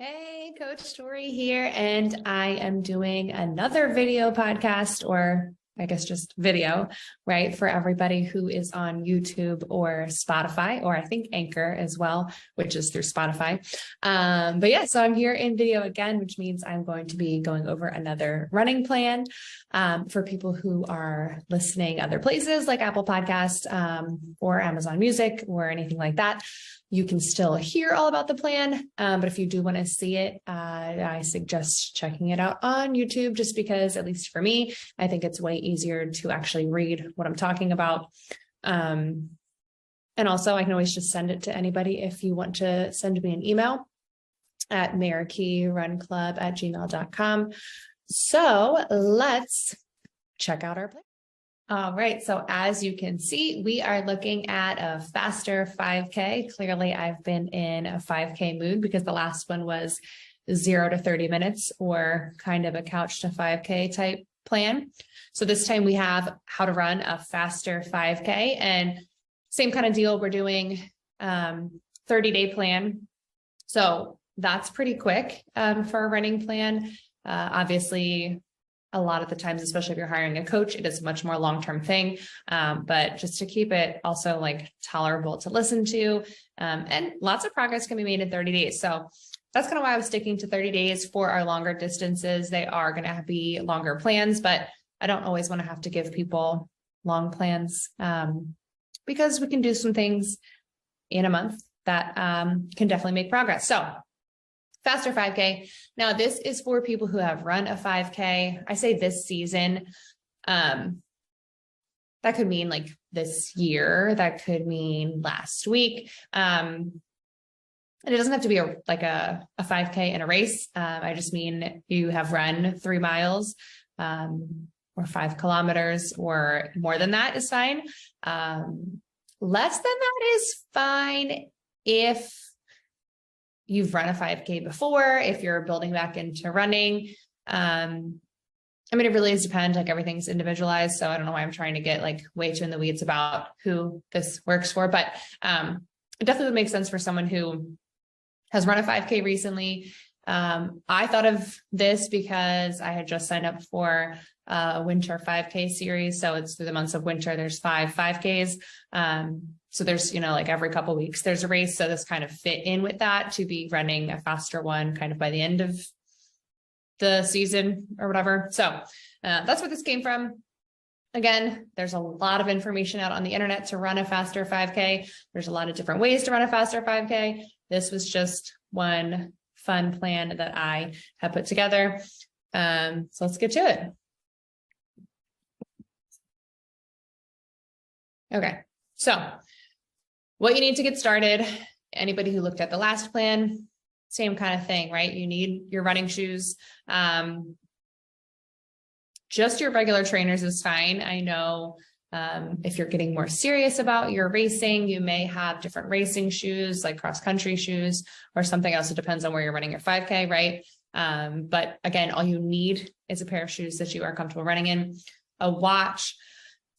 Hey, Coach Story here, and I am doing another video podcast, or I guess just video, right, for everybody who is on YouTube or Spotify, or I think Anchor as well, which is through Spotify. But yeah, so I'm here in video again, which means I'm going to be going over another running plan for people who are listening other places like Apple Podcasts or Amazon Music or anything like that. You can still hear all about the plan, but if you do want to see it, I suggest checking it out on YouTube, just because, at least for me, I think it's way easier to actually read what I'm talking about. And also, I can always just send it to anybody if you want to send me an email at marikeerunclub@gmail.com. So let's check out our plan. All right, so as you can see, we are looking at a faster 5K. Clearly, I've been in a 5K mood because the last one was 0 to 30 minutes, or kind of a couch to 5K type plan. So this time we have how to run a faster 5K, and same kind of deal. We're doing 30-day plan. So that's pretty quick for a running plan. Obviously, a lot of the times, especially if you're hiring a coach, it is a much more long-term thing. But just to keep it also like tolerable to listen to, and lots of progress can be made in 30 days. So that's kind of why I was sticking to 30 days for our longer distances. They are going to be longer plans, but I don't always want to have to give people long plans because we can do some things in a month that can definitely make progress. So faster 5K. Now, this is for people who have run a 5K. I say this season. That could mean like this year. That could mean last week. And it doesn't have to be a 5K in a race. I just mean you have run 3 miles or 5 kilometers or more than that is fine. Less than that is fine if you've run a 5K before, if you're building back into running. I mean, it really does depend, like everything's individualized. So I don't know why I'm trying to get like way too in the weeds about who this works for, but it definitely would make sense for someone who has run a 5K recently. I thought of this because I had just signed up for a winter 5K series. So it's through the months of winter, there's 5 5Ks. So there's, like every couple of weeks, there's a race. So this kind of fit in with that, to be running a faster one kind of by the end of the season or whatever. So that's where this came from. Again, there's a lot of information out on the internet to run a faster 5K. There's a lot of different ways to run a faster 5K. This was just one fun plan that I have put together. So let's get to it. Okay, so what you need to get started, anybody who looked at the last plan, same kind of thing, right? You need your running shoes. Just your regular trainers is fine. I know if you're getting more serious about your racing, you may have different racing shoes, like cross-country shoes or something else. It depends on where you're running your 5K, right? But again, all you need is a pair of shoes that you are comfortable running in. A watch,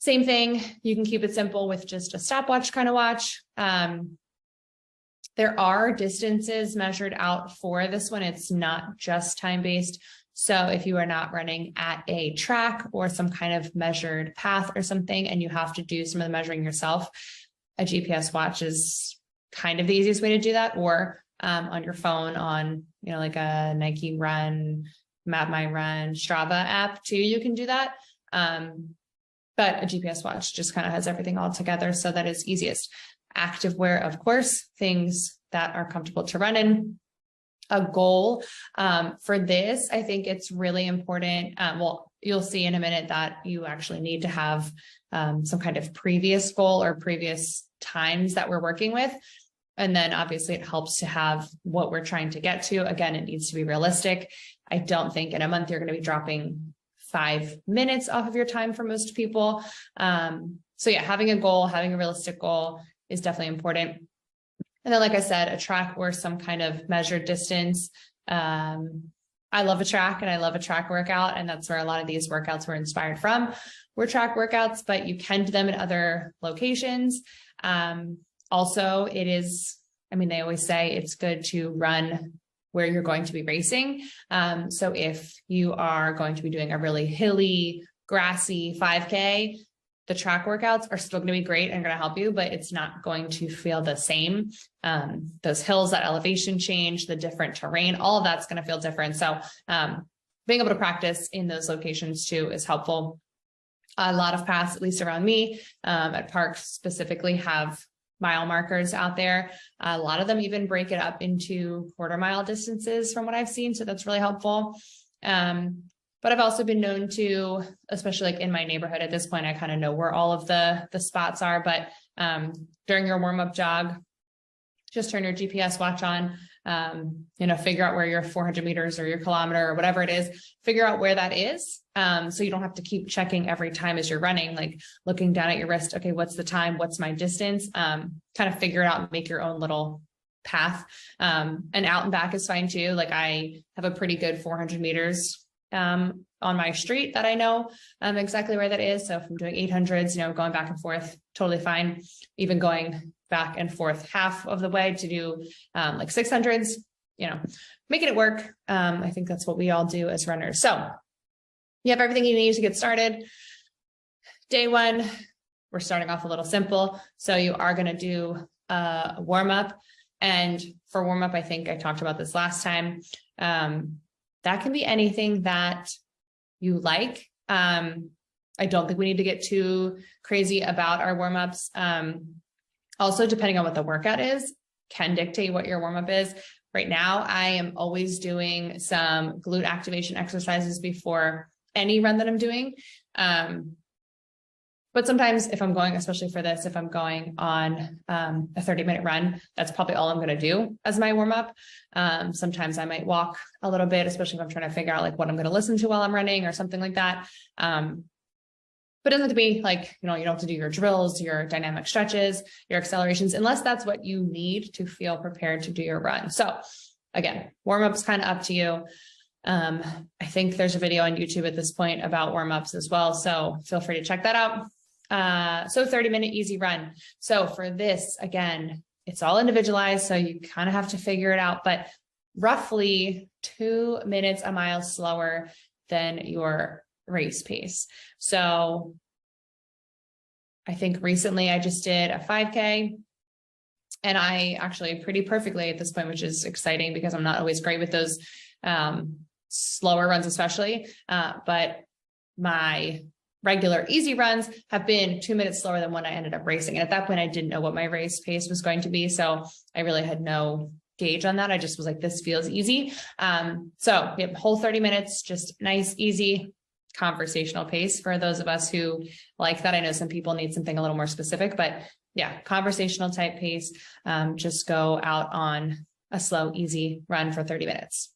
same thing. You can keep it simple with just a stopwatch kind of watch. There are distances measured out for this one. It's not just time-based. So if you are not running at a track or some kind of measured path or something, and you have to do some of the measuring yourself, a GPS watch is kind of the easiest way to do that, or on your phone on, like a Nike Run, Map My Run, Strava app too, you can do that. But a GPS watch just kind of has everything all together, so that is easiest. Activewear, of course, things that are comfortable to run in. A goal for this, I think it's really important. Well, you'll see in a minute that you actually need to have some kind of previous goal or previous times that we're working with. And then obviously it helps to have what we're trying to get to. Again, it needs to be realistic. I don't think in a month you're going to be dropping 5 minutes off of your time for most people. So yeah, having a goal, having a realistic goal is definitely important. And then, like I said, a track or some kind of measured distance. I love a track and I love a track workout. And that's where a lot of these workouts were inspired from, were track workouts, but you can do them in other locations. Also, it is, they always say it's good to run where you're going to be racing. So if you are going to be doing a really hilly, grassy 5K, the track workouts are still going to be great and going to help you, but it's not going to feel the same. Those hills, that elevation change, the different terrain, all of that's going to feel different. So being able to practice in those locations too is helpful. A lot of paths, at least around me, at parks specifically, have mile markers out there. A lot of them even break it up into quarter-mile distances from what I've seen. So that's really helpful. But I've also been known to, especially like in my neighborhood at this point, I kind of know where all of the spots are, but during your warm-up jog, just turn your GPS watch on, figure out where your 400 meters or your kilometer or whatever it is, figure out where that is. So you don't have to keep checking every time as you're running, like looking down at your wrist. Okay, what's the time? What's my distance? Kind of figure it out and make your own little path. And out and back is fine too. Like I have a pretty good 400 meters on my street that I know exactly where that is. So if I'm doing 800s, going back and forth, totally fine. Even going back and forth half of the way to do like 600s, making it work. I think that's what we all do as runners. So you have everything you need to get started. Day one, we're starting off a little simple. So you are going to do a warm up. And for warm up, I think I talked about this last time. That can be anything that you like. I don't think we need to get too crazy about our warm-ups. Also, depending on what the workout is, can dictate what your warm-up is. Right now, I am always doing some glute activation exercises before any run that I'm doing. But sometimes if I'm going, especially for this, if I'm going on a 30-minute run, that's probably all I'm going to do as my warm up. Sometimes I might walk a little bit, especially if I'm trying to figure out like what I'm going to listen to while I'm running or something like that. But it doesn't have to be like, you don't have to do your drills, your dynamic stretches, your accelerations, unless that's what you need to feel prepared to do your run. So again, warm up's kind of up to you. I think there's a video on YouTube at this point about warm-ups as well. So feel free to check that out. So 30-minute easy run. So for this, again, it's all individualized. So you kind of have to figure it out, but roughly 2 minutes a mile slower than your race pace. So I think recently I just did a 5K and I actually pretty perfectly at this point, which is exciting because I'm not always great with those, slower runs, especially, but my regular easy runs have been 2 minutes slower than when I ended up racing. And at that point, I didn't know what my race pace was going to be. So I really had no gauge on that. I just was like, this feels easy. So we have whole 30 minutes, just nice, easy conversational pace for those of us who like that. I know some people need something a little more specific, but yeah, conversational type pace. Just go out on a slow, easy run for 30 minutes.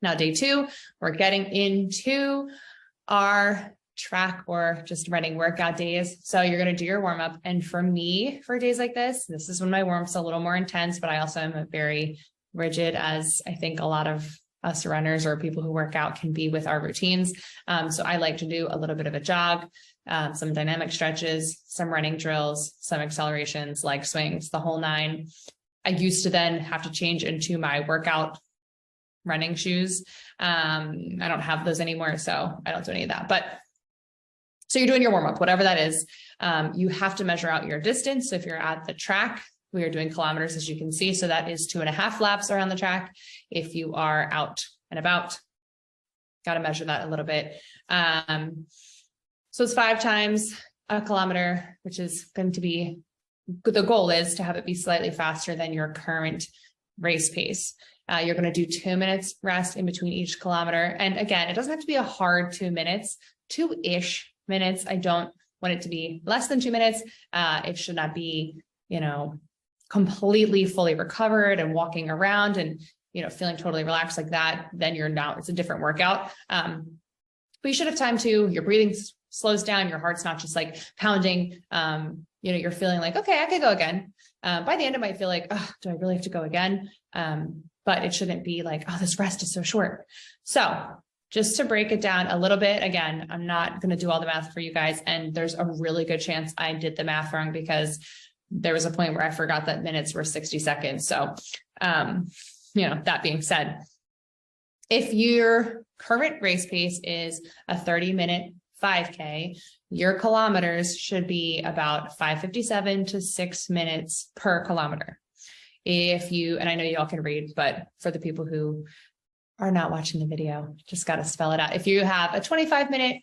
Now, day two, we're getting into our track or just running workout days. So you're going to do your warm up. And for me, for days like this is when my warm up's a little more intense, but I also am very rigid, as I think a lot of us runners or people who work out can be with our routines. So I like to do a little bit of a jog, some dynamic stretches, some running drills, some accelerations, leg swings, the whole nine. I used to then have to change into my workout running shoes. I don't have those anymore, so I don't do any of that. But so you're doing your warm up, whatever that is. You have to measure out your distance. So if you're at the track, we are doing kilometers, as you can see. So that is 2.5 laps around the track. If you are out and about, got to measure that a little bit. So it's 5 times a kilometer, which is going to be, the goal is to have it be slightly faster than your current race pace. You're going to do 2 minutes rest in between each kilometer. And again, it doesn't have to be a hard 2 minutes, 2-ish minutes. I don't want it to be less than 2 minutes. It should not be, completely fully recovered and walking around and, feeling totally relaxed like that. Then it's a different workout. But you should have time to, your breathing slows down. Your heart's not just like pounding. You're feeling like, okay, I could go again. By the end, it might feel like, oh, do I really have to go again? But it shouldn't be like, oh, this rest is so short. So just to break it down a little bit, again, I'm not going to do all the math for you guys. And there's a really good chance I did the math wrong because there was a point where I forgot that minutes were 60 seconds. So that being said, if your current race pace is a 30-minute 5K, your kilometers should be about 5:57 to 6 minutes per kilometer. And I know y'all can read, but for the people who are not watching the video, just got to spell it out. If you have a 25-minute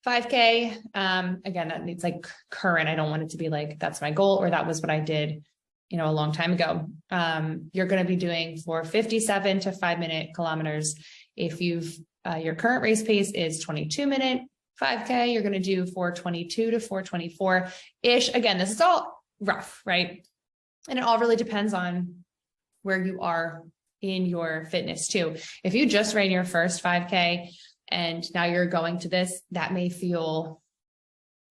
5K, again, that needs like current. I don't want it to be like, that's my goal, or that was what I did, a long time ago. You're going to be doing 4:57 to 5-minute kilometers. If your current race pace is 22-minute 5K, you're going to do 4:22 to 4:24-ish. Again, this is all rough, right? And it all really depends on where you are in your fitness too. If you just ran your first 5K and now you're going to this, that may feel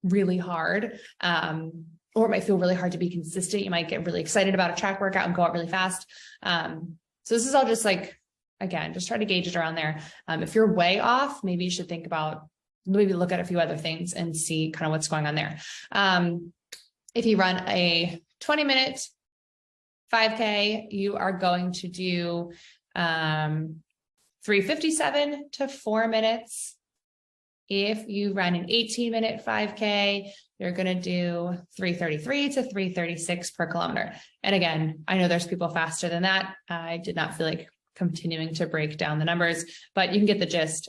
really hard. Or it might feel really hard to be consistent. You might get really excited about a track workout and go out really fast. So this is all just like, again, just try to gauge it around there. If you're way off, maybe you should think about, maybe look at a few other things and see kind of what's going on there. If you run a 20-minute 5K, you are going to do 3:57 to 4 minutes. If you run an 18-minute 5K, you're going to do 3:33 to 3:36 per kilometer. And again, I know there's people faster than that. I did not feel like continuing to break down the numbers, but you can get the gist.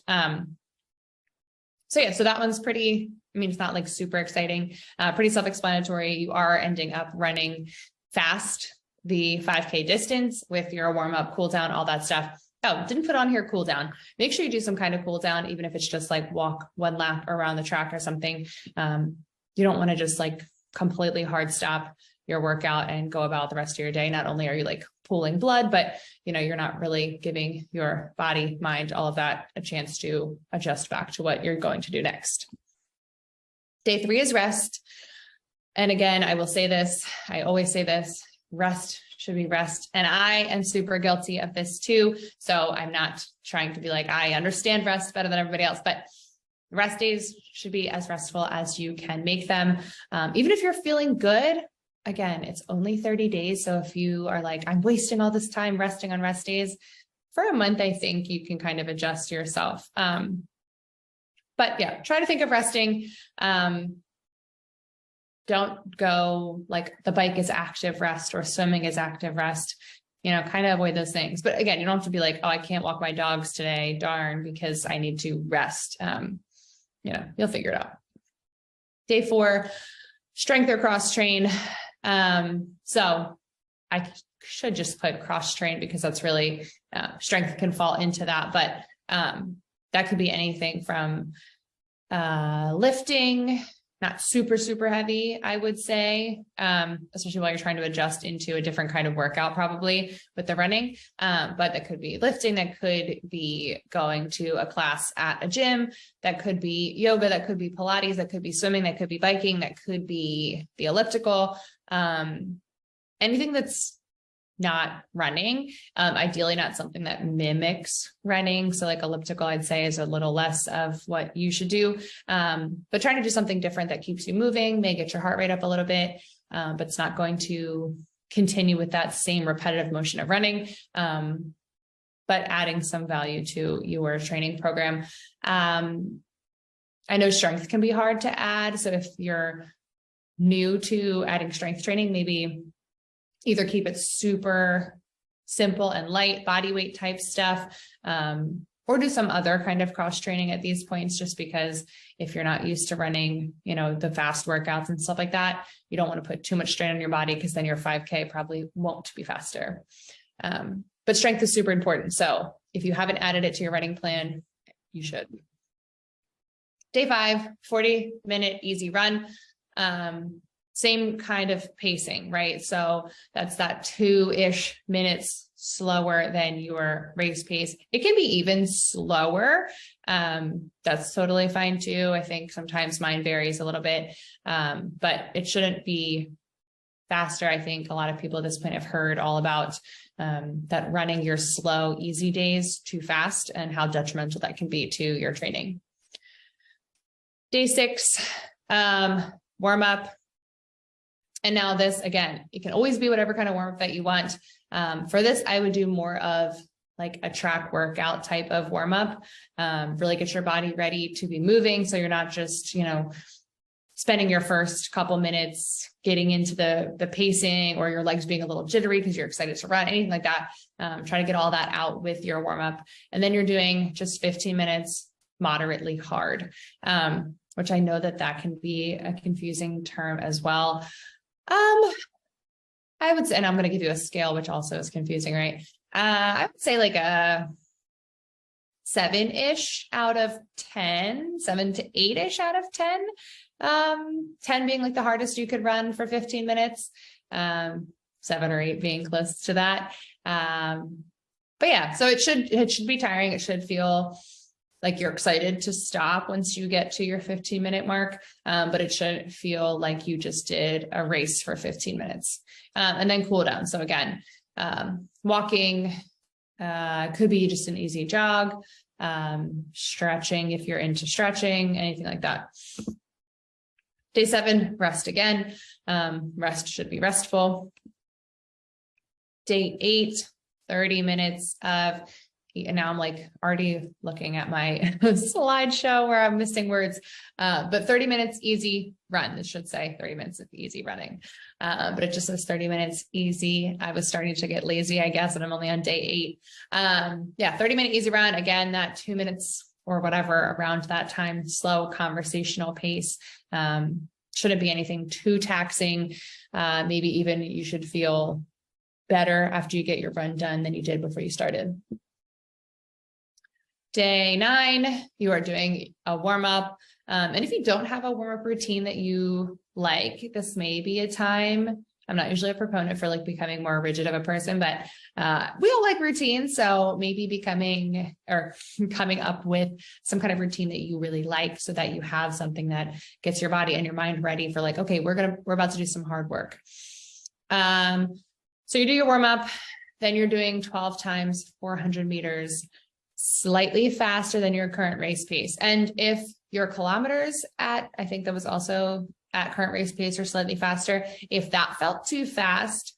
So that one's pretty, it's not like super exciting, pretty self-explanatory. You are ending up running fast the 5K distance with your warm-up, cool down, all that stuff. Oh, didn't put on here cool down. Make sure you do some kind of cool down, even if it's just like walk one lap around the track or something. You don't want to just like completely hard stop your workout and go about the rest of your day. Not only are you like pooling blood, but you're not really giving your body, mind, all of that a chance to adjust back to what you're going to do next. Day 3 is rest. And again, I will say this, I always say this, rest should be rest. And I am super guilty of this too. So I'm not trying to be like, I understand rest better than everybody else, but rest days should be as restful as you can make them. Even if you're feeling good, again, it's only 30 days. So if you are like, I'm wasting all this time resting on rest days, for a month, I think you can kind of adjust yourself. But yeah, try to think of resting. Don't go like the bike is active rest or swimming is active rest, kind of avoid those things. But again, you don't have to be like, oh, I can't walk my dogs today, darn, because I need to rest. You'll figure it out. Day 4, strength or cross train. So I should just put cross train because that's really, strength can fall into that, but, that could be anything from, lifting, not super, super heavy, I would say, especially while you're trying to adjust into a different kind of workout, probably with the running. But that could be lifting, that could be going to a class at a gym, that could be yoga, that could be Pilates, that could be swimming, that could be biking, that could be the elliptical, anything that's not running, ideally not something that mimics running. So like elliptical, I'd say is a little less of what you should do, but trying to do something different that keeps you moving, may get your heart rate up a little bit, but it's not going to continue with that same repetitive motion of running, but adding some value to your training program. I know strength can be hard to add. So if you're new to adding strength training, maybe either keep it super simple and light body weight type stuff, or do some other kind of cross training at these points, just because if you're not used to running, the fast workouts and stuff like that, you don't want to put too much strain on your body because then your 5K probably won't be faster. But strength is super important. So if you haven't added it to your running plan, you should. Day 5, 40-minute easy run. Same kind of pacing, right? So that's that 2-ish minutes slower than your race pace. It can be even slower. That's totally fine too. I think sometimes mine varies a little bit, but it shouldn't be faster. I think a lot of people at this point have heard all about that running your slow, easy days too fast and how detrimental that can be to your training. Day 6, warm up. And now this, again, it can always be whatever kind of warm up that you want. For this, I would do more of like a track workout type of warm up, really get your body ready to be moving. So you're not just, spending your first couple minutes getting into the pacing, or your legs being a little jittery because you're excited to run, anything like that. Try to get all that out with your warm up. And then you're doing just 15 minutes moderately hard, which I know that can be a confusing term as well. I would say, and I'm going to give you a scale, which also is confusing, right? I would say like a 7-ish out of 10, 7 to 8-ish out of 10. 10 being like the hardest you could run for 15 minutes, 7 or 8 being close to that. But yeah, so it should be tiring. It should feel like you're excited to stop once you get to your 15-minute mark. But it should feel like you just did a race for 15 minutes, and then cool down. So again, walking, could be just an easy jog, stretching if you're into stretching, anything like that. Day 7, rest again. Rest should be restful. Day 8, 30 minutes of, and now I'm like already looking at my slideshow where I'm missing words, but 30 minutes easy run. It should say 30 minutes of easy running, but it just says 30 minutes easy. I was starting to get lazy, I guess, and I'm only on day 8. Yeah, 30-minute easy run. Again, that 2 minutes or whatever around that time, slow conversational pace. Shouldn't be anything too taxing. Maybe even you should feel better after you get your run done than you did before you started. Day 9, you are doing a warm-up. And if you don't have a warm-up routine that you like, this may be a time. I'm not usually a proponent for like becoming more rigid of a person, but we all like routines. So maybe coming up with some kind of routine that you really like, so that you have something that gets your body and your mind ready for like, okay, we're about to do some hard work. So you do your warm up, then you're doing 12 times 400 meters, slightly faster than your current race pace. And if your kilometers I think that was also at current race pace or slightly faster, if that felt too fast,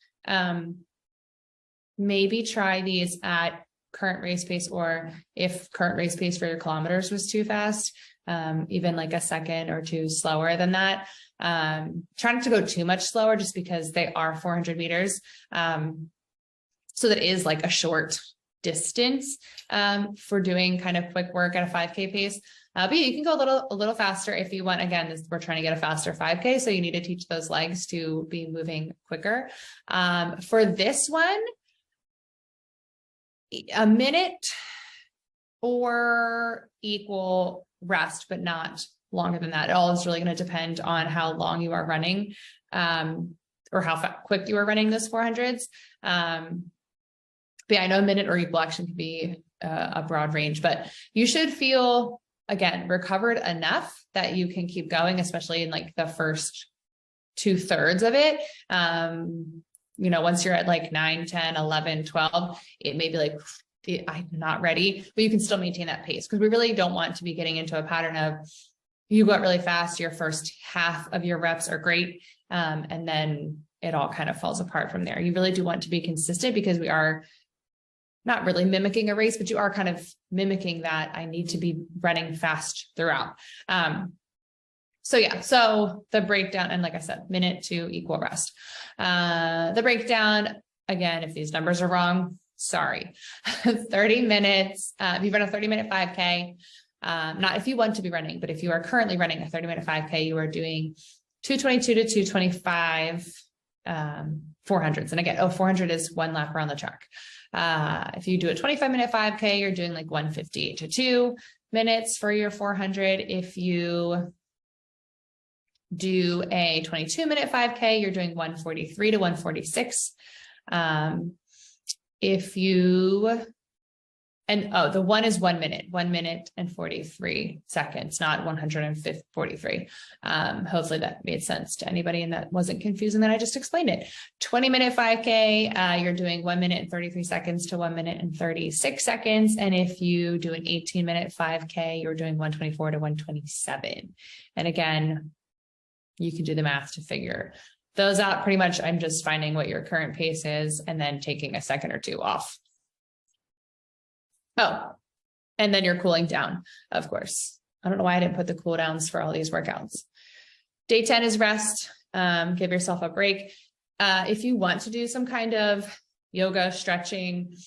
maybe try these at current race pace, or if current race pace for your kilometers was too fast, even like a second or 2 slower than that. Try not to go too much slower, just because they are 400 meters. So that is like a short distance for doing kind of quick work at a 5K pace. But yeah, you can go a little faster if you want. Again, we're trying to get a faster 5K, so you need to teach those legs to be moving quicker. For this one, a minute or equal rest, but not longer than that. It all is really going to depend on how long you are running, or how quick you are running those 400s. But yeah, I know a minute or equal action can be a broad range, but you should feel, again, recovered enough that you can keep going, especially in like the first 2/3 of it. Once you're at like 9, 10, 11, 12, it may be like, I'm not ready, but you can still maintain that pace, because we really don't want to be getting into a pattern of you go out really fast, your first half of your reps are great, and then it all kind of falls apart from there. You really do want to be consistent, because we are not really mimicking a race, but you are kind of mimicking that I need to be running fast throughout. So yeah, so the breakdown, and like I said, minute to equal rest. The breakdown, again, if these numbers are wrong, sorry. 30 minutes, if you run a 30-minute 5K, not if you want to be running, but if you are currently running a 30-minute 5K, you are doing 222 to 225 400s. And again, 400 is 1 lap around the track. If you do a 25-minute 5K, you're doing like 158 to 2 minutes for your 400. If you do a 22-minute 5K, you're doing 143 to 146. If you, and the one is 1 minute, 1 minute and 43 seconds, not 143. Hopefully that made sense to anybody and that wasn't confusing that I just explained it. 20-minute 5K, you're doing 1 minute and 33 seconds to 1 minute and 36 seconds. And if you do an 18-minute 5K, you're doing 124 to 127. And again, you can do the math to figure those out pretty much. I'm just finding what your current pace is and then taking a second or two off. Oh, and then you're cooling down, of course. I don't know why I didn't put the cool downs for all these workouts. Day 10 is rest. Give yourself a break. If you want to do some kind of yoga, stretching,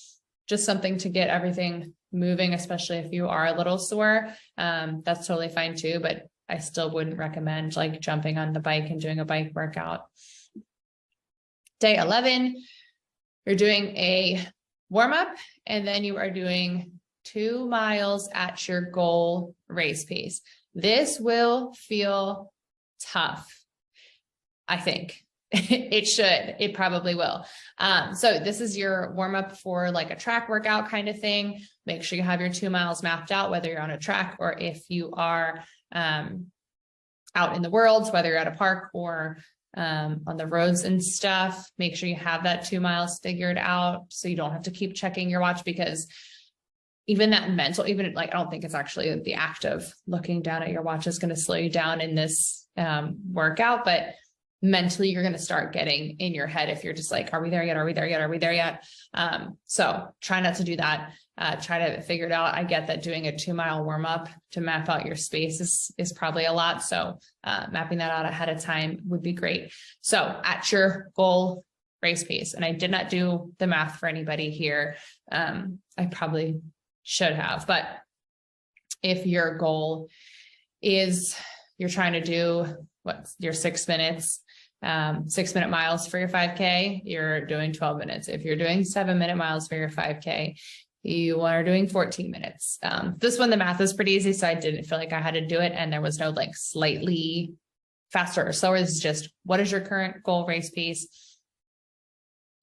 just something to get everything moving, especially if you are a little sore, that's totally fine too, but I still wouldn't recommend like jumping on the bike and doing a bike workout. Day 11, you're doing a warm up and then you are doing 2 miles at your goal race pace. This will feel tough, I think. It should. It probably will. So this is your warm up for like a track workout kind of thing. Make sure you have your 2 miles mapped out, whether you're on a track or if you are out in the world, whether you're at a park or on the roads and stuff. Make sure you have that 2 miles figured out so you don't have to keep checking your watch, because even that mental, even like, I don't think it's actually the act of looking down at your watch is going to slow you down in this workout, but mentally you're going to start getting in your head if you're just like, are we there yet? Are we there yet? Are we there yet? So try not to do that. Try to figure it out. I get that doing a 2 mile warm up to map out your space is probably a lot. So mapping that out ahead of time would be great. So at your goal race pace, and I did not do the math for anybody here. I probably should have, but if your goal is you're trying to do what's your 6 minutes, 6-minute miles for your 5K, you're doing 12 minutes. If you're doing 7-minute miles for your 5K, you are doing 14 minutes. This one, the math is pretty easy, so I didn't feel like I had to do it. And there was no like slightly faster or slower. It's just, what is your current goal race pace?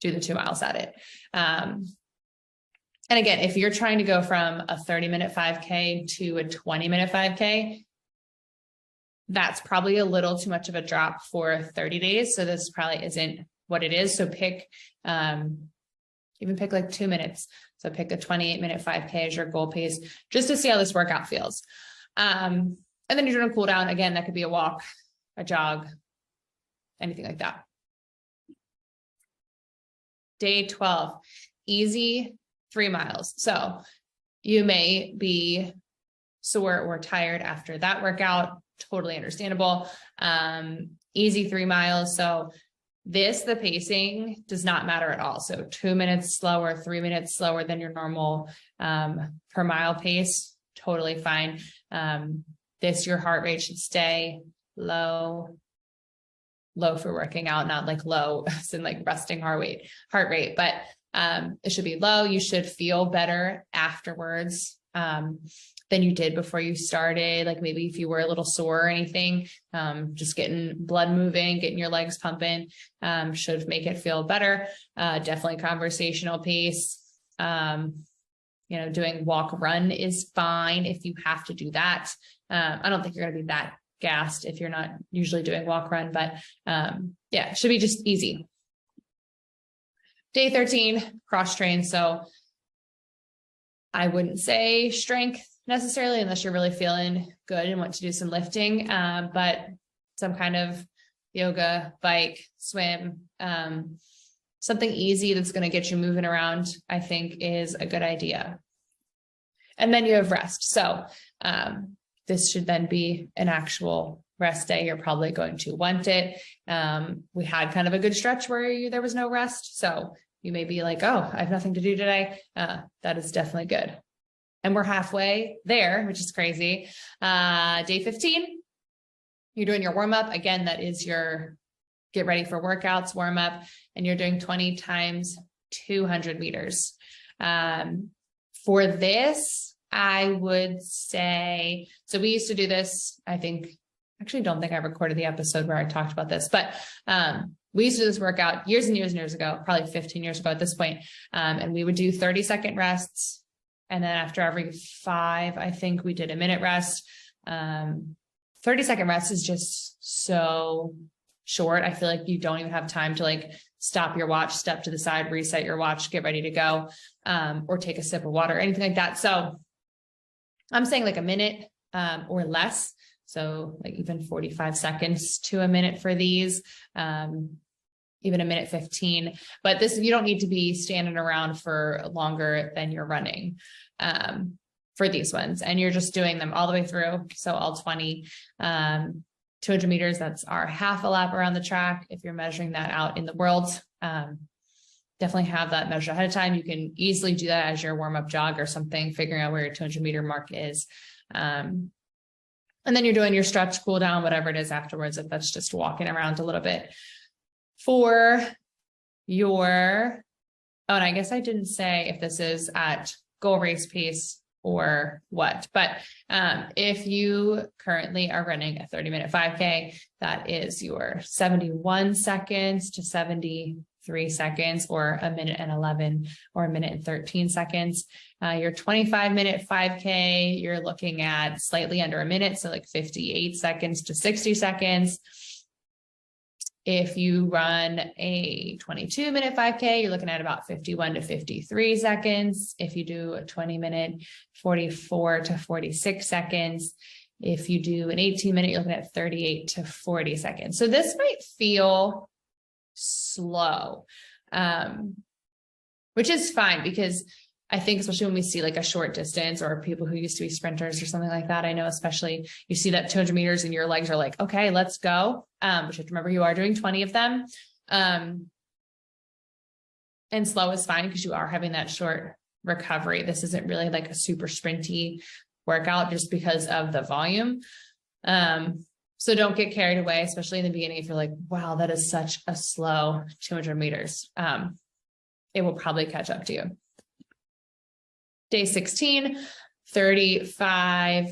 Do the 2 miles at it. And again, if you're trying to go from a 30-minute 5K to a 20-minute 5K, that's probably a little too much of a drop for 30 days. So this probably isn't what it is. So pick, even pick like 2 minutes. So pick a 28-minute 5K as your goal pace, just to see how this workout feels. And then you're doing a cool down. Again, that could be a walk, a jog, anything like that. Day 12, easy 3 miles. So you may be sore or tired after that workout. Totally understandable. Easy 3 miles. So the pacing does not matter at all. So 2 minutes slower, 3 minutes slower than your normal per mile pace, totally fine. Your heart rate should stay low for working out, not like low as in like resting heart rate, but it should be low. You should feel better afterwards than you did before you started. Like maybe if you were a little sore or anything, just getting blood moving, getting your legs pumping, should make it feel better. Definitely conversational pace. Doing walk run is fine if you have to do that. I don't think you're going to be that gassed if you're not usually doing walk run, but it should be just easy. Day 13, cross train. So I wouldn't say strength necessarily unless you're really feeling good and want to do some lifting, but some kind of yoga, bike, swim, something easy that's going to get you moving around, I think is a good idea. And then you have rest. So this should then be an actual rest day. You're probably going to want it. We had kind of a good stretch where there was no rest. So you may be like, oh, I have nothing to do today. That is definitely good. And we're halfway there, which is crazy. Day 15, you're doing your warm up. Again, that is your get ready for workouts warm up, and you're doing 20 times 200 meters. For this, I would say, so we used to do this, actually don't think I recorded the episode where I talked about this, but we used to do this workout years and years and years ago, probably 15 years ago at this point. And we would do 30-second rests. And then after every 5, I think we did a minute rest. 30-second rest is just so short. I feel like you don't even have time to like stop your watch, step to the side, reset your watch, get ready to go, or take a sip of water, anything like that. So I'm saying like a minute or less. So like even 45 seconds to a minute for these, even a minute 15, but this, you don't need to be standing around for longer than you're running, for these ones. And you're just doing them all the way through. So all 20, 200 meters, that's our half a lap around the track. If you're measuring that out in the world, definitely have that measured ahead of time. You can easily do that as your warm-up jog or something, figuring out where your 200 meter mark is. And then you're doing your stretch, cool down, whatever it is afterwards, if that's just walking around a little bit. For your, oh, and I guess I didn't say if this is at goal race pace or what, but if you currently are running a 30-minute 5K, that is your 71 seconds to 73 seconds, or a minute and 11, or a minute and 13 seconds. Your 25-minute 5K, you're looking at slightly under a minute, so like 58 seconds to 60 seconds. If you run a 22-minute 5K, you're looking at about 51 to 53 seconds. If you do a 20-minute, 44 to 46 seconds. If you do an 18-minute, you're looking at 38 to 40 seconds. So this might feel slow, which is fine, because I think especially when we see like a short distance, or people who used to be sprinters or something like that, I know especially you see that 200 meters and your legs are like, okay, let's go. Which you have to remember, you are doing 20 of them. And slow is fine because you are having that short recovery. This isn't really like a super sprinty workout just because of the volume. So don't get carried away, especially in the beginning. If you're like, wow, that is such a slow 200 meters. It will probably catch up to you. Day 16, 35.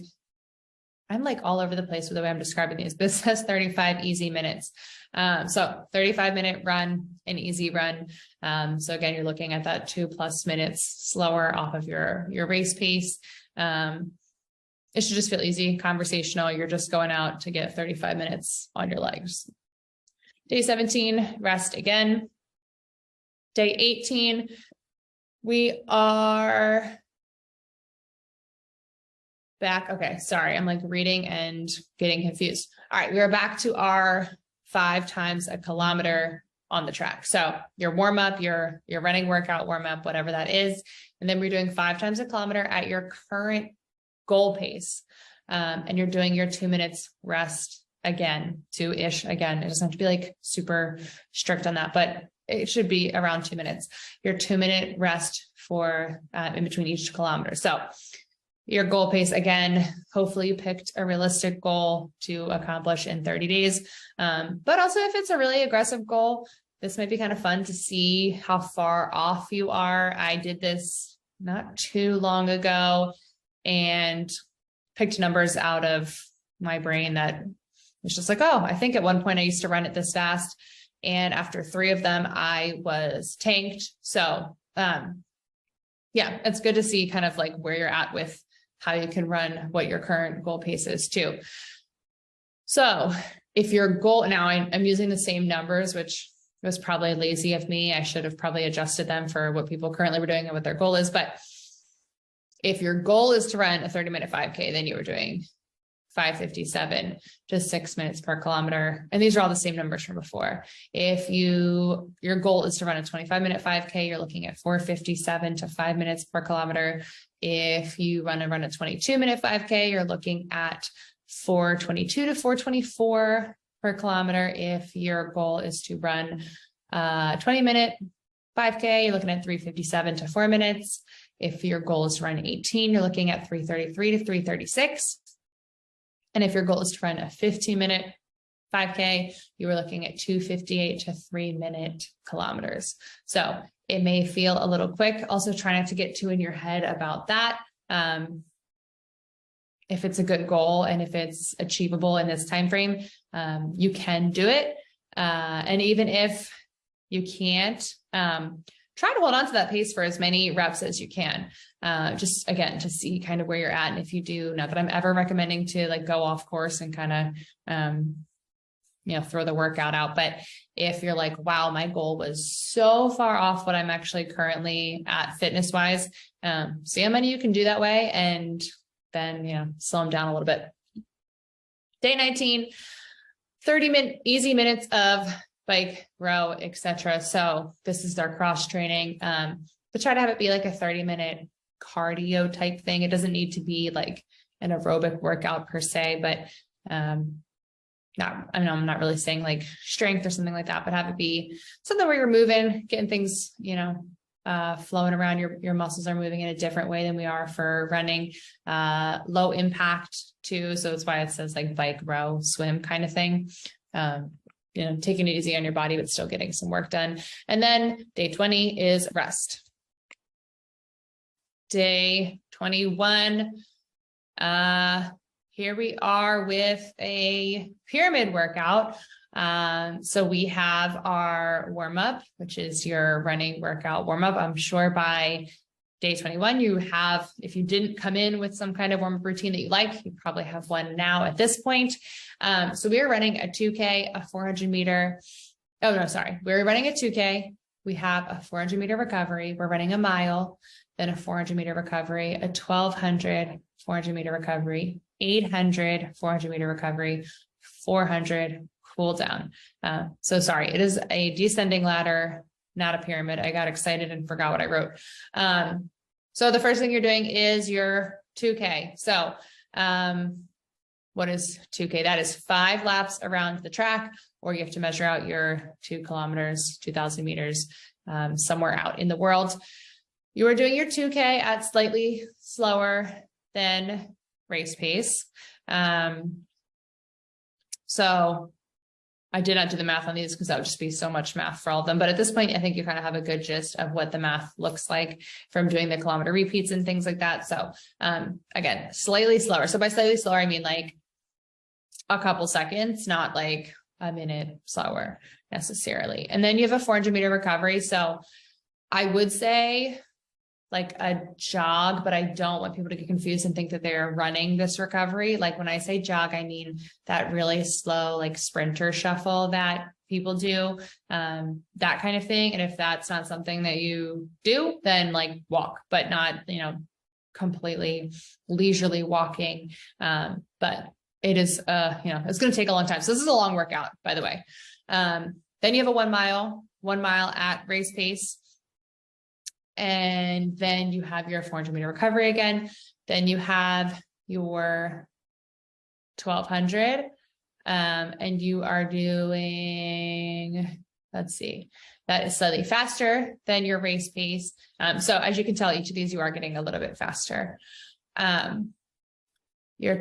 I'm like all over the place with the way I'm describing these. This says 35 easy minutes. So 35-minute run, an easy run. So again, you're looking at that 2+ minutes slower off of your race pace. It should just feel easy, conversational. You're just going out to get 35 minutes on your legs. Day 17, rest again. Day 18, we are back. Okay, sorry, I'm like reading and getting confused. All right, we are back to our 5 times a kilometer on the track. So your warm up, your running workout warm up, whatever that is. And then we're doing 5 times a kilometer at your current goal pace. And you're doing your 2 minutes rest again, 2-ish again. It doesn't have to be like super strict on that, but it should be around 2 minutes. Your 2-minute rest for in between each kilometer. So your goal pace, again, hopefully you picked a realistic goal to accomplish in 30 days. But also if it's a really aggressive goal, this might be kind of fun to see how far off you are. I did this not too long ago and picked numbers out of my brain that was just like, oh, I think at one point I used to run it this fast. And after 3 of them, I was tanked. So yeah, it's good to see kind of like where you're at with how you can run what your current goal pace is too. So if your goal, now I'm using the same numbers, which was probably lazy of me. I should have probably adjusted them for what people currently were doing and what their goal is. But if your goal is to run a 30-minute 5K, then you were doing 5:57 to 6 minutes per kilometer. And these are all the same numbers from before. If your goal is to run a 25-minute 5K, you're looking at 4:57 to 5 minutes per kilometer. If you run a 22-minute 5K, you're looking at 4:22 to 4:24 per kilometer. If your goal is to run a 20-minute 5K, you're looking at 3:57 to 4 minutes. If your goal is to run 18, you're looking at 3:33 to 3:36. And if your goal is to run a 15-minute 5K, you were looking at 2:58 to 3-minute kilometers. So it may feel a little quick. Also try not to get too in your head about that. If it's a good goal and if it's achievable in this time frame, you can do it. And even if you can't, try to hold on to that pace for as many reps as you can. Just again, to see kind of where you're at. And if you do, not that I'm ever recommending to like go off course and kind of, throw the workout out. But if you're like, wow, my goal was so far off what I'm actually currently at fitness wise, see how many you can do that way. And then, slow them down a little bit. Day 19, 30-minute easy minutes of bike, row, etc. So this is our cross training, but try to have it be like a 30-minute cardio type thing. It doesn't need to be like an aerobic workout per se, but I'm not really saying like strength or something like that, but have it be something where you're moving, getting things, flowing around. Your muscles are moving in a different way than we are for running. Low impact too. So that's why it says like bike, row, swim kind of thing. Taking it easy on your body, but still getting some work done. And then day 20 is rest. Day 21, here we are with a pyramid workout. So we have our warm-up, which is your running workout warm-up. I'm sure by day 21, you have, if you didn't come in with some kind of warm-up routine that you like, you probably have one now at this point. So we are running a 2K, a 400 meter. Oh, no, sorry. We're running a 2K. We have a 400 meter recovery. We're running a mile, then a 400 meter recovery, a 1200 400 meter recovery, 800 400 meter recovery, 400 cool down. So sorry, it is a descending ladder, not a pyramid. I got excited and forgot what I wrote. So the first thing you're doing is your 2K. So what is 2K? That is 5 laps around the track, or you have to measure out your 2 kilometers, 2,000 meters, somewhere out in the world. You are doing your 2K at slightly slower than race pace. So I did not do the math on these because that would just be so much math for all of them. But at this point, I think you kind of have a good gist of what the math looks like from doing the kilometer repeats and things like that. So again, slightly slower. So by slightly slower, I mean like a couple seconds, not like a minute slower necessarily. And then you have a 400 meter recovery. So I would say like a jog, but I don't want people to get confused and think that they're running this recovery. Like when I say jog, I mean that really slow, like sprinter shuffle that people do, that kind of thing. And if that's not something that you do, then like walk, but not, completely leisurely walking. But it is, it's going to take a long time. So this is a long workout, by the way. Then you have a 1 mile at race pace. And then you have your 400 meter recovery again. Then you have your 1200, and you are doing, let's see, that is slightly faster than your race pace. So as you can tell, each of these, you are getting a little bit faster. So the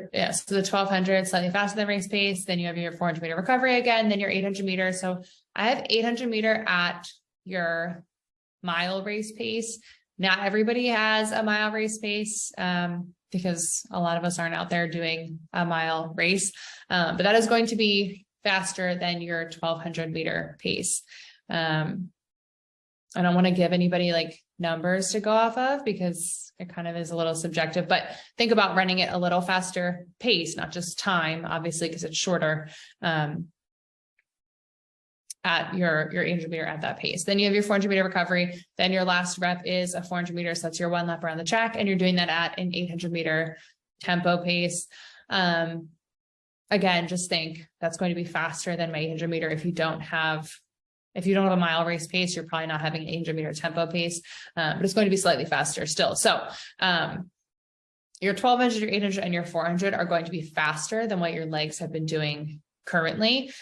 1200 slightly faster than race pace. Then you have your 400 meter recovery again, then your 800 meters. So I have 800 meter at your mile race pace. Not everybody has a mile race pace, because a lot of us aren't out there doing a mile race. But that is going to be faster than your 1200 meter pace. I don't want to give anybody like numbers to go off of because it kind of is a little subjective, but think about running it a little faster pace, not just time, obviously, because it's shorter. At your 800 meter at that pace. Then you have your 400 meter recovery. Then your last rep is a 400 meters. So that's your 1 lap around the track. And you're doing that at an 800 meter tempo pace. Again, just think that's going to be faster than my 800 meter. If you don't have a mile race pace, you're probably not having an 800 meter tempo pace, but it's going to be slightly faster still. So your 1200, your 800, and your 400 are going to be faster than what your legs have been doing currently.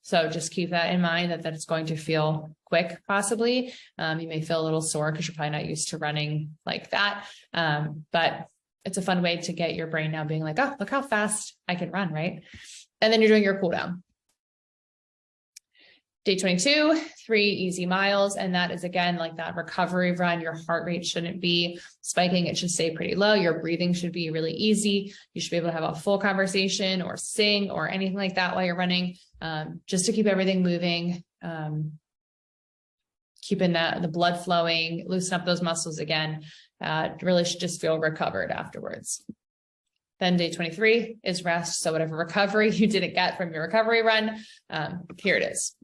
So just keep that in mind that it's going to feel quick, possibly. You may feel a little sore because you're probably not used to running like that. But it's a fun way to get your brain now being like, oh, look how fast I can run, right? And then you're doing your cool down. Day 22, 3 easy miles. And that is, again, like that recovery run. Your heart rate shouldn't be spiking. It should stay pretty low. Your breathing should be really easy. You should be able to have a full conversation or sing or anything like that while you're running, just to keep everything moving, keeping the blood flowing, loosen up those muscles again. Really should just feel recovered afterwards. Then day 23 is rest. So whatever recovery you didn't get from your recovery run, here it is.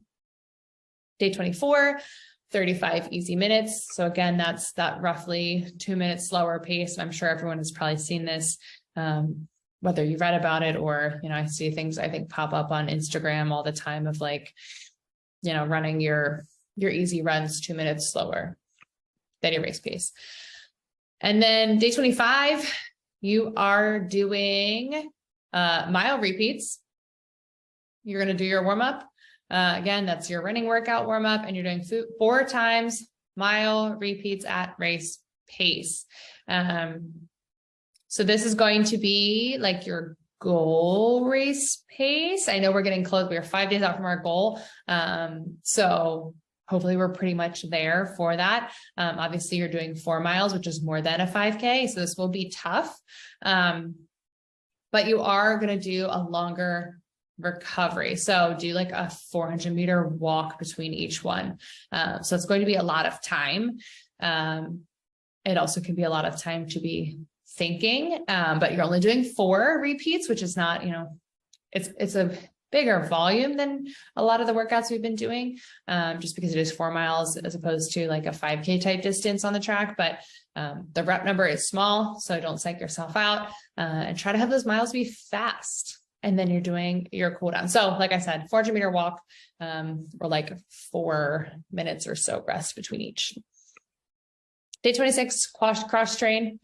Day 24, 35 easy minutes. So again, that's that roughly 2 minutes slower pace. And I'm sure everyone has probably seen this. whether you read about it or, I see things I think pop up on Instagram all the time of like, running your easy runs 2 minutes slower than your race pace. And then day 25, you are doing mile repeats. You're going to do your warm up. Again, that's your running workout warm up, and you're doing 4 times mile repeats at race pace. So this is going to be like your goal race pace. I know we're getting close. We are 5 days out from our goal. So hopefully we're pretty much there for that. Obviously you're doing 4 miles, which is more than a 5K. So this will be tough. But you are going to do a longer recovery. So do like a 400-meter walk between each one. So it's going to be a lot of time. It also can be a lot of time to be thinking, but you're only doing 4 repeats, which is not, it's a bigger volume than a lot of the workouts we've been doing, just because it is 4 miles as opposed to like a 5K type distance on the track. But the rep number is small, so don't psych yourself out, and try to have those miles be fast. And then you're doing your cool down. So like I said, 400-meter walk, or like 4 minutes or so rest between each. Day 26, cross train.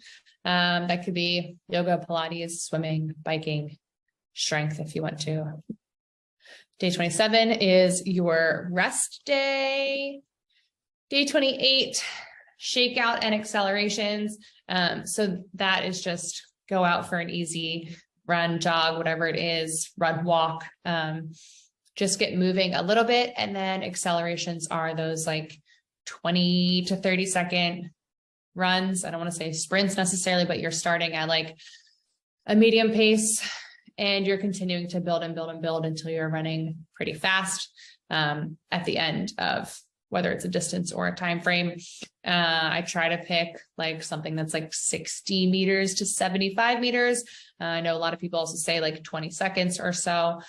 That could be yoga, Pilates, swimming, biking, strength if you want to. Day 27 is your rest day. Day 28, shakeout and accelerations. So that is just go out for an easy run, jog, whatever it is, run, walk, just get moving a little bit. And then accelerations are those like 20 to 30 second runs. I don't want to say sprints necessarily, but you're starting at like a medium pace and you're continuing to build and build and build until you're running pretty fast at the end of whether it's a distance or a time frame. I try to pick like something that's like 60 meters to 75 meters. I know a lot of people also say like 20 seconds or so.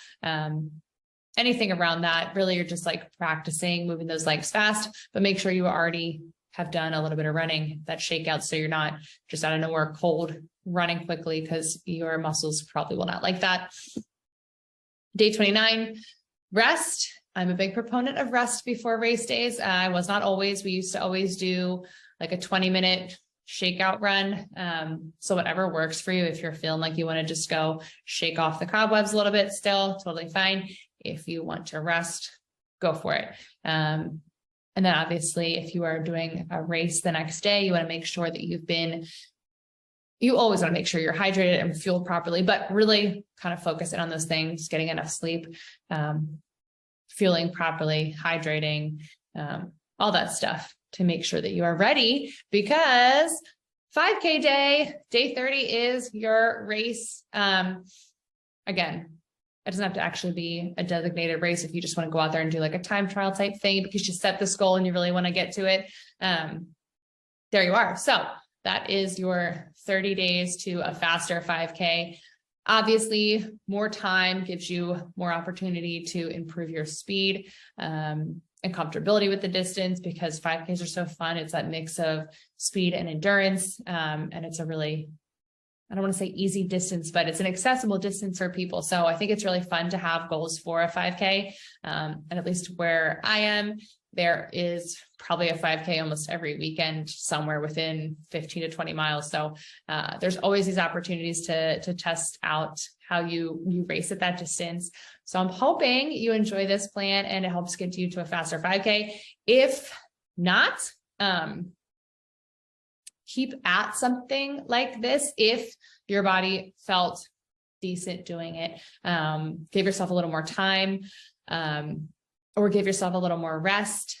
Anything around that, really you're just like practicing moving those legs fast, but make sure you already have done a little bit of running, that shakeout, so you're not just out of nowhere cold running quickly, because your muscles probably will not like that. Day 29, rest. I'm a big proponent of rest before race days. I was not always. We used to always do like a 20-minute shakeout run. So whatever works for you. If you're feeling like you want to just go shake off the cobwebs a little bit, still totally fine. If you want to rest, go for it. And then obviously, if you are doing a race the next day, you want to make sure that you always want to make sure you're hydrated and fueled properly, but really kind of focus in on those things, getting enough sleep, fueling properly, hydrating, all that stuff to make sure that you are ready, because 5K day 30 is your race. Again, it doesn't have to actually be a designated race if you just want to go out there and do like a time trial type thing because you set this goal and you really want to get to it. There you are. So that is your 30 days to a faster 5K. Obviously, more time gives you more opportunity to improve your speed and comfortability with the distance, because 5Ks are so fun. It's that mix of speed and endurance. And it's a really, I don't want to say easy distance, but it's an accessible distance for people. So I think it's really fun to have goals for a 5K. And at least where I am, there is probably a 5K almost every weekend somewhere within 15 to 20 miles. So there's always these opportunities to test out how you race at that distance. So I'm hoping you enjoy this plan and it helps get you to a faster 5K. If not, keep at something like this. If your body felt decent doing it, give yourself a little more time, or give yourself a little more rest.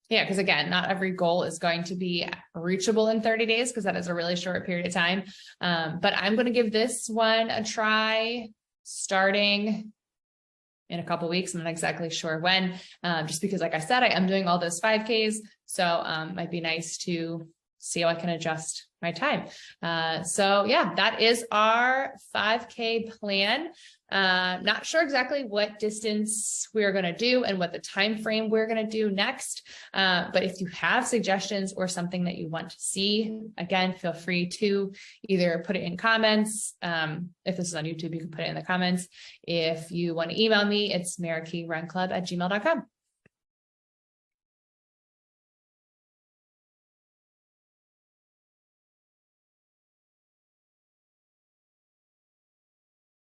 Because again, not every goal is going to be reachable in 30 days because that is a really short period of time. But I'm going to give this one a try starting in a couple of weeks. I'm not exactly sure when, just because, like I said, I am doing all those 5Ks. So it might be nice to see how I can adjust my time. So yeah, that is our 5K plan. Not sure exactly what distance we're going to do and what the time frame we're going to do next. But if you have suggestions or something that you want to see, again, feel free to either put it in comments. If this is on YouTube, you can put it in the comments. If you want to email me, it's marikeyrunclub@gmail.com.